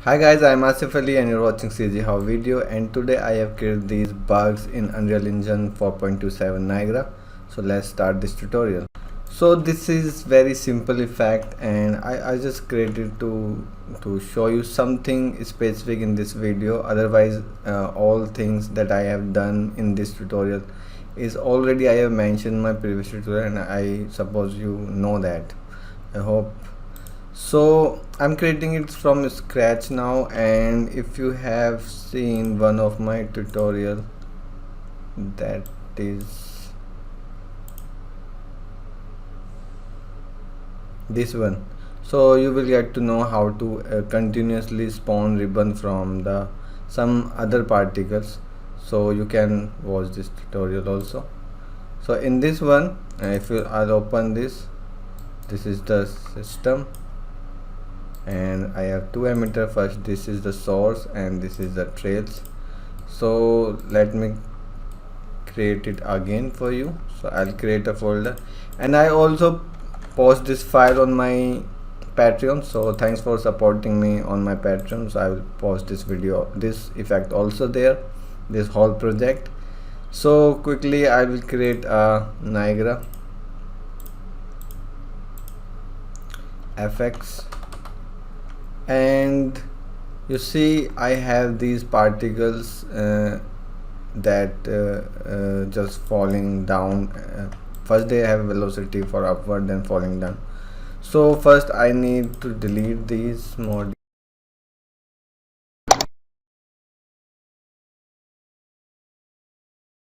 Hi guys, I'm Asif Ali and you're watching CGHOW video, and today I have created these bugs in Unreal Engine 4.27 Niagara. So let's start this tutorial. So this is very simple effect, and I just created to show you something specific in this video. Otherwise all things that I have done in this tutorial is already I have mentioned in my previous tutorial, and I suppose you know that. I hope so. I'm creating it from scratch now, and if you have seen one of my tutorial, that is this one, so you will get to know how to continuously spawn ribbon from the some other particles. So you can watch this tutorial also. So in this one, if you I'll open this is the system, and I have two emitter. First, this is the source and this is the trails. So let me create it again for you. So I'll create a folder, and I also post this file on my Patreon. So thanks for supporting me on my Patreon. So I will post this video, this effect also there, this whole project. So quickly I will create a Niagara FX, and you see I have these particles that just falling down. First they have velocity for upward, then falling down. So first I need to delete these modules.